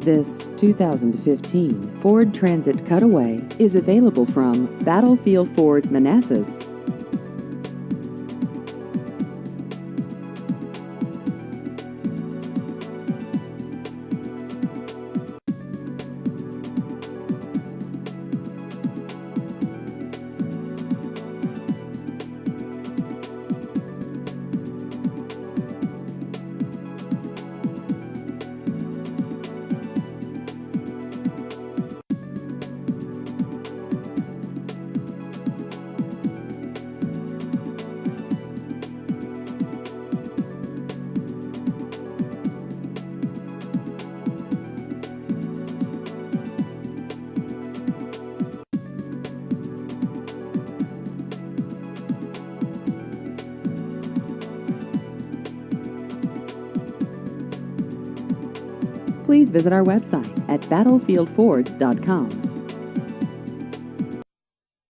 This 2015 Ford Transit Cutaway is available from Battlefield Ford, Manassas. Please visit our website at battlefieldford.com.